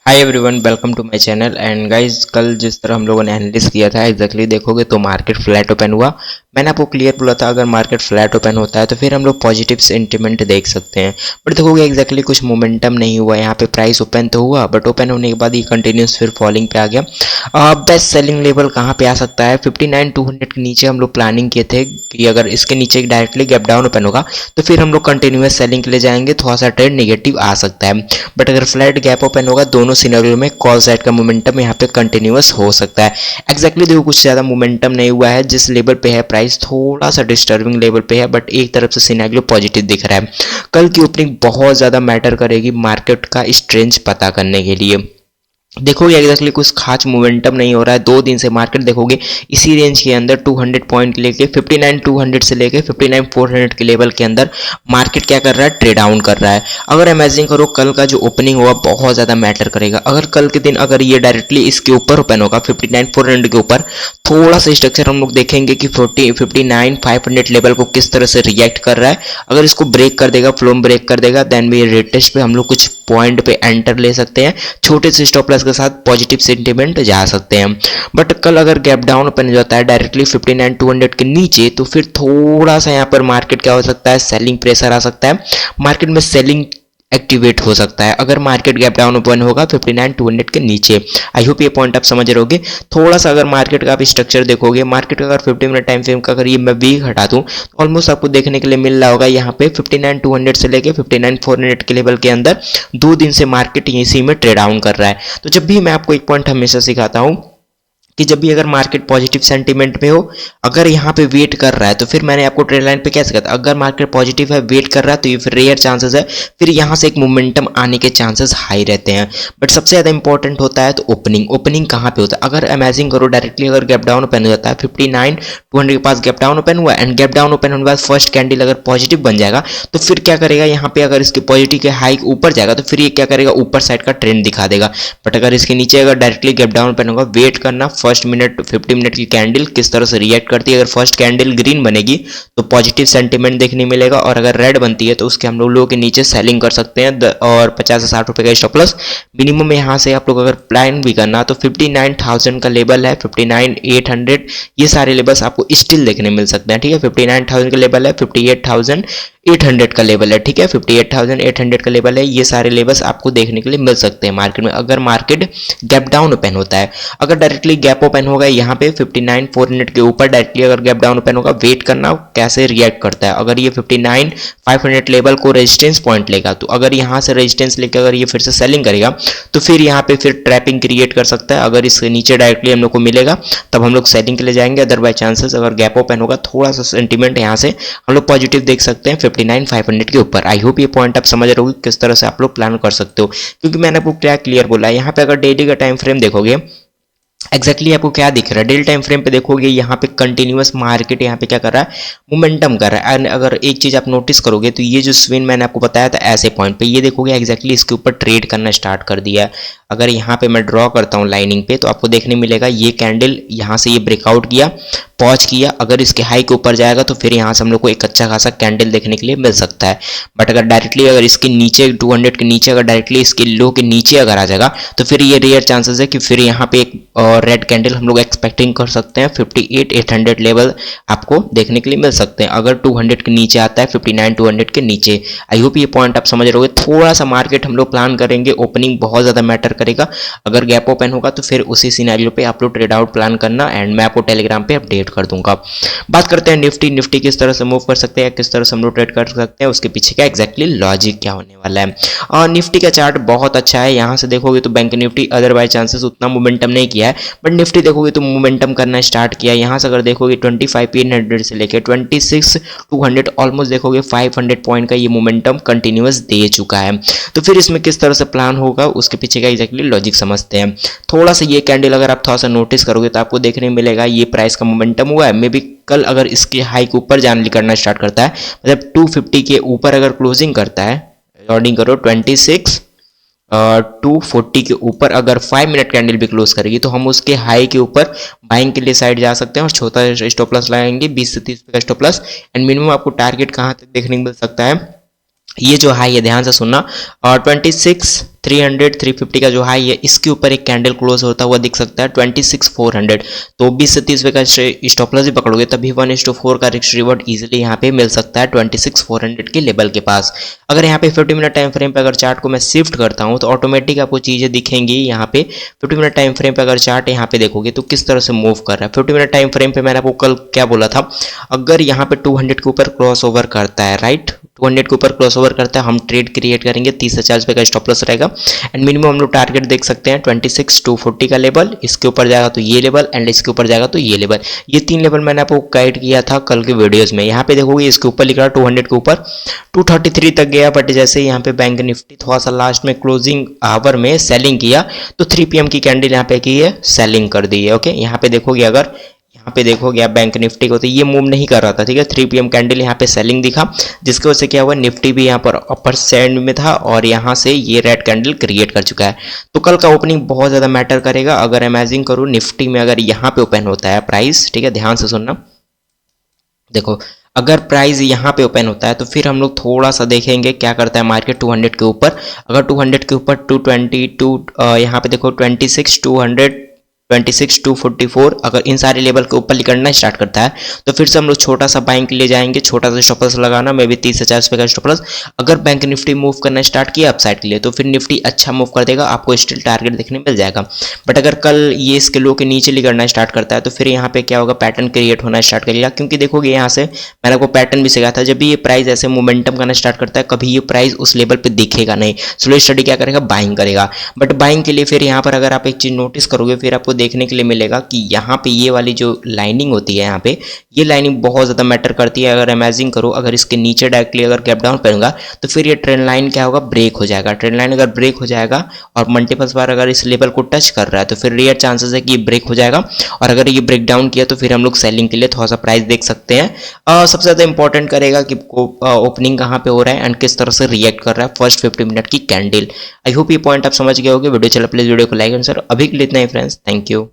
Hi everyone, welcome to my channel. And guys, कल जिस तरह हम लोगों ने एनालिसिस किया था एग्जैक्टली देखोगे तो मार्केट फ्लैट ओपन हुआ। मैंने आपको क्लियर बोला था अगर मार्केट फ्लैट ओपन होता है तो फिर हम लोग पॉजिटिव सेंटिमेंट देख सकते हैं। बट देखोगे एग्जैक्टली कुछ मोमेंटम नहीं हुआ। यहाँ पे प्राइस ओपन तो हुआ बट ओपन होने के बाद ये कंटिन्यूस फिर फॉलिंग पे आ गया। बेस्ट सेलिंग लेवल कहाँ पे आ सकता है? 59,200 के नीचे हम लोग प्लानिंग किए थे कि अगर इसके नीचे डायरेक्टली गैप डाउन ओपन होगा तो फिर हम लोग कंटिन्यूस सेलिंग के लिए जाएंगे, थोड़ा सा ट्रेंड नेगेटिव आ सकता है। बट अगर फ्लैट गैप ओपन होगा दोनों सिनेरियो में कॉल साइड का मोमेंटम यहाँ पे कंटिन्यूअस हो सकता है। एग्जैक्टली देखो कुछ ज़्यादा मोमेंटम नहीं हुआ है। जिस लेवल पे है प्राइस थोड़ा सा डिस्टर्बिंग लेवल पे है, बट एक तरफ से सिनेरियो पॉजिटिव दिख रहा है। कल की ओपनिंग बहुत ज़्यादा मैटर करेगी मार्केट का स्ट्रेंथ पता करने के लिए। देखोगे एग्जैक्टली कुछ खास मोमेंटम नहीं हो रहा है। 2 दिन से मार्केट देखोगे इसी रेंज के अंदर 200 पॉइंट लेके 59,200 से लेके 59,400 के लेवल के अंदर मार्केट क्या कर रहा है? ट्रेड डाउन कर रहा है। अगर इमेजिन करो कल का जो ओपनिंग हुआ बहुत ज़्यादा मैटर करेगा। अगर कल के दिन अगर ये डायरेक्टली इसके ऊपर ओपन होगा 59,400 के ऊपर, थोड़ा सा स्ट्रक्चर हम लोग देखेंगे कि 59,500 लेवल को किस तरह से रिएक्ट कर रहा है। अगर इसको ब्रेक कर देगा, फ्लो ब्रेक कर देगा, देन भी रेट टेस्ट पे हम लोग कुछ पॉइंट पे एंटर ले सकते हैं। छोटे से स्टॉप लॉस के साथ पॉजिटिव सेंटिमेंट जा सकते हैं। बट कल अगर गैप डाउन ओपन हो जाता है डायरेक्टली 59,200 के नीचे तो फिर थोड़ा सा यहाँ पर मार्केट क्या हो सकता है? सेलिंग प्रेशर आ सकता है। मार्केट में सेलिंग एक्टिवेट हो सकता है अगर मार्केट गैप डाउन ओपन होगा 59,200 के नीचे। आई होप ये पॉइंट आप समझ रहे होगे। थोड़ा सा अगर मार्केट का आप स्ट्रक्चर देखोगे, मार्केट का अगर 50 मिनट टाइम फ्रेम का अगर ये मैं वीक हटा दूं तो ऑलमोस्ट आपको देखने के लिए मिल रहा होगा यहाँ पे 59,200 से लेके 59,400 के लेवल के अंदर 2 दिन से मार्केट इसी में ट्रेड डाउन कर रहा है। तो जब भी मैं आपको एक पॉइंट हमेशा सिखाता हूँ कि जब भी अगर मार्केट पॉजिटिव सेंटीमेंट में हो, अगर यहाँ पे वेट कर रहा है तो फिर मैंने आपको ट्रेड लाइन पे क्या सिखाया था? अगर मार्केट पॉजिटिव है, वेट कर रहा है तो ये फिर रेयर चांसेस है, फिर यहाँ से एक मोमेंटम आने के चांसेस हाई रहते हैं। बट सबसे ज़्यादा इंपॉर्टेंट होता है तो ओपनिंग कहाँ पे होता है? अगर इमेजिन करो डायरेक्टली अगर गैप डाउन ओपन हो जाता है 59,200 के पास गैप डाउन ओपन हुआ एंड गैप डाउन ओपन होने के बाद फर्स्ट कैंडल अगर पॉजिटिव बन जाएगा तो फिर क्या करेगा? यहाँ पे अगर इसके पॉजिटिव के हाइक ऊपर जाएगा तो फिर ये क्या करेगा? ऊपर साइड का ट्रेंड दिखा देगा। बट अगर इसके नीचे अगर डायरेक्टली गैप डाउन ओपन होगा, वेट करना फर्स्ट मिनट 50 मिनट की कैंडल किस तरह से रिएक्ट करती है। अगर फर्स्ट कैंडल ग्रीन बनेगी तो पॉजिटिव सेंटीमेंट देखने मिलेगा, और अगर रेड बनती है तो उसके हम लोग के नीचे सेलिंग कर सकते हैं और 50 से 60 रुपए का स्टॉप लॉस मिनिमम। यहाँ से आप लोग अगर प्लान भी करना तो 59,000 का लेवल है, 59,800, ये सारे लेवल्स आपको स्टिल देखने मिल सकते हैं। ठीक है, 59,000 का लेवल है, 58,800 का लेवल है। ठीक है, 58,800 का लेवल है। ये सारे लेवल्स आपको देखने के लिए मिल सकते हैं मार्केट में अगर मार्केट गैप डाउन ओपन होता है। अगर डायरेक्टली गैप ओपन होगा यहाँ पे 59,400 के ऊपर, डायरेक्टली अगर गैप डाउन ओपन होगा, वेट करना कैसे रिएक्ट करता है। अगर ये 59,500 लेवल को रेजिस्टेंस पॉइंट लेगा तो अगर यहाँ से रेजिस्टेंस लेकर अगर ये फिर से सेलिंग करेगा तो फिर यहाँ पे फिर ट्रैपिंग क्रिएट कर सकता है। अगर इसके नीचे डायरेक्टली हम लोग को मिलेगा तब हम लोग सेलिंग के लिए जाएंगे। अदर बाई चांसेस अगर गैप ओपन होगा थोड़ा सा सेंटीमेंट यहाँ से हम लोग पॉजिटिव देख सकते हैं 59,500 के ऊपर। आई होप ये पॉइंट आप समझ रहे हो किस तरह से आप लोग प्लान कर सकते हो, क्योंकि मैंने आपको क्या क्लियर बोला है। यहाँ पे अगर डेली का टाइम फ्रेम देखोगे एग्जैक्टली आपको क्या दिख रहा है? डेली टाइम फ्रेम पे देखोगे यहाँ पे कंटिन्यूअस मार्केट यहाँ पे क्या कर रहा है? मोमेंटम कर रहा है। एंड अगर एक चीज आप नोटिस करोगे तो ये जो स्विंग मैंने आपको बताया था ऐसे पॉइंट पे, ये देखोगे एग्जैक्टली इसके ऊपर ट्रेड करना स्टार्ट कर दिया है। अगर यहाँ पे मैं ड्रॉ करता हूँ लाइनिंग पे तो आपको देखने मिलेगा ये कैंडल यहाँ से ये ब्रेकआउट किया, पॉज किया, अगर इसके हाई के ऊपर जाएगा तो फिर यहाँ से हम लोग को एक अच्छा खासा कैंडल देखने के लिए मिल सकता है। बट अगर डायरेक्टली अगर इसके नीचे 200 के नीचे अगर डायरेक्टली इसके लो के नीचे अगर आ जाएगा तो फिर ये रेयर चांसेस है कि फिर यहाँ पे एक रेड कैंडल हम लोग एक्सपेक्टिंग कर सकते हैं। 58,800 लेवल आपको देखने के लिए मिल सकते हैं अगर 200 के नीचे आता है, 59,200 के नीचे। आई होप ये पॉइंट आप समझ रहे होगे। थोड़ा सा मार्केट हम लोग प्लान करेंगे, ओपनिंग बहुत ज़्यादा मैटर करेगा। अगर गैप ओपन होगा तो फिर उसी सिनेरियो पे आप लोग ट्रेड आउट प्लान करना, एंड मैं आपको टेलीग्राम पे अपडेट कर दूंगा। बात करते हैं निफ्टी किस तरह से मूव कर सकते हैं, किस तरह से हम लोग ट्रेड कर सकते हैं, उसके पीछे का एग्जैक्टली लॉजिक क्या होने वाला है। और निफ्टी का चार्ट बहुत अच्छा है। यहाँ से देखोगे तो बैंक निफ्टी अदरवाइज चांसेस उतना मोमेंटम नहीं किया है, बट निफ्टी देखोगे तो मोमेंटम करना स्टार्ट किया। यहाँ से अगर देखोगे 25,800 से लेकर 26,200 ऑलमोस्ट देखोगे 500 पॉइंट का ये मोमेंटम कंटिन्यूअस दे चुका है। तो फिर इसमें किस तरह से प्लान होगा उसके पीछे का एग्जैक्टली लॉजिक समझते हैं। थोड़ा सा ये कैंडल अगर आप थोड़ा सा नोटिस करोगे तो आपको देखने मिलेगा ये प्राइस का मोमेंटम हुआ है। मे बी कल अगर इसके हाई के ऊपर जाने करना स्टार्ट करता है, मतलब 250 के ऊपर अगर क्लोजिंग करता है, रिकॉर्डिंग करो 240 के ऊपर अगर 5 मिनट कैंडल भी क्लोज करेगी तो हम उसके हाई के ऊपर बाइंग के लिए साइड जा सकते हैं और छोटा स्टॉप लॉस लगाएंगे 20 से 30 का स्टॉप लॉस। एंड मिनिमम आपको टारगेट कहाँ तक देखने को मिल सकता है, ये जो हाई है ध्यान से सुनना, और 26 300 350 का जो हाई है इसके ऊपर एक कैंडल क्लोज होता हुआ दिख सकता है 26,400। तो 20 से 30 रुपये का स्टॉप लॉस भी पकड़ोगे तभी 1:4 का रिस्क रिवॉर्ड इजीली यहाँ पे मिल सकता है 26,400 के लेवल के पास। अगर यहाँ पे 50 मिनट टाइम फ्रेम पे अगर चार्ट को मैं शिफ्ट करता हूँ तो ऑटोमेटिक आपको चीज़ें दिखेंगी। यहाँ पे 50 मिनट टाइम फ्रेम पे अगर चार्ट यहाँ पे देखोगे तो किस तरह से मूव कर रहा है। 50 मिनट टाइम फ्रेम पे मैंने आपको कल क्या बोला था, अगर यहाँ पे 200 के ऊपर क्रॉस ओवर करता है, राइट, 200 के ऊपर क्रॉस ओवर करता है, हम ट्रेड क्रिएट करेंगे, 30 से 40 रुपये का स्टॉप लॉस रहेगा एंड मिनिमम हम लोग टारगेट देख सकते हैं 26,240 का लेवल। इसके ऊपर जाएगा तो ये लेवल एंड इसके ऊपर जाएगा तो ये लेवल। ये 3 लेवल मैंने आपको गाइड किया था कल के वीडियोस में। यहाँ पे देखोगे इसके ऊपर लिख रहा है 200 के ऊपर 233 तक गया, बट जैसे यहाँ पे बैंक निफ्टी थोड़ा सा लास्ट में क्लोजिंग आवर में सेलिंग किया तो 3 PM की कैंडल यहाँ पे की है, सेलिंग कर दी है। ओके, यहाँ पे देखोगे अगर यहाँ पे देखोगे आप बैंक निफ्टी को तो ये मूव नहीं कर रहा था, ठीक है। 3 PM कैंडल यहाँ पे सेलिंग दिखा जिसकी वजह से क्या हुआ, निफ्टी भी यहाँ पर अपर साइड में था और यहाँ से ये रेड कैंडल क्रिएट कर चुका है। तो कल का ओपनिंग बहुत ज़्यादा मैटर करेगा। अगर इमेजिन करो निफ्टी में अगर यहाँ पे ओपन होता है प्राइस, ठीक है, ध्यान से सुनना, देखो अगर प्राइस यहाँ पे ओपन होता है तो फिर हम लोग थोड़ा सा देखेंगे क्या करता है मार्केट 200 के ऊपर। अगर 200 के ऊपर 222 यहाँ पे देखो 26,244 अगर इन सारे लेवल के ऊपर निकलना स्टार्ट करता है तो फिर से हम लोग छोटा सा बाइंग के लिए जाएंगे, छोटा सा स्टॉप लॉस लगाना, मे भी 30 से 40 रुपये का स्टॉप लॉस। अगर बैंक निफ्टी मूव करना स्टार्ट किया अपसाइड के लिए तो फिर निफ्टी अच्छा मूव कर देगा, आपको स्टिल टारगेट देखने मिल जाएगा। बट अगर कल ये इसके लो के नीचे निकलना स्टार्ट करता है तो फिर यहाँ पे क्या होगा, पैटर्न क्रिएट होना स्टार्ट करेगा। क्योंकि देखोगे यहाँ से मैंने आपको पैटर्न भी सिखाया था, जब भी ये प्राइस ऐसे मोमेंटम करना स्टार्ट करता है कभी ये प्राइस उस लेवल पर दिखेगा नहीं, स्लो स्टडी क्या करेगा, बाइंग करेगा। बट बाइंग के लिए फिर यहाँ पर अगर आप एक चीज़ नोटिस करोगे फिर आपको देखने के लिए मिलेगा कि यहाँ पे ये वाली जो लाइनिंग होती है, यहाँ पे ये लाइनिंग बहुत ज़्यादा मैटर करती है। अगर इमेजिन करो अगर इसके नीचे डायरेक्टली अगर गैप डाउन करूंगा तो फिर ये ट्रेंड लाइन क्या होगा, ब्रेक हो जाएगा। ट्रेंड लाइन अगर ब्रेक हो जाएगा और मल्टीपल्स बार अगर इस लेवल को टच कर रहा है तो फिर रेयर चांसेस है कि ये ब्रेक हो जाएगा और अगर ये ब्रेक डाउन किया तो फिर हम लोग सेलिंग के लिए थोड़ा सा प्राइस देख सकते हैं। सबसे ज़्यादा इंपॉर्टेंट करेगा कि ओपनिंग कहाँ पे हो रहा है एंड किस तरह से रिएक्ट कर रहा है फर्स्ट 50 मिनट की कैंडल। आई होप ये पॉइंट आप समझ गए होगे। वीडियो चला प्लीज वीडियो को लाइक एंड शेयर। अभी के लिए इतना ही फ्रेंड्स, थैंक यू।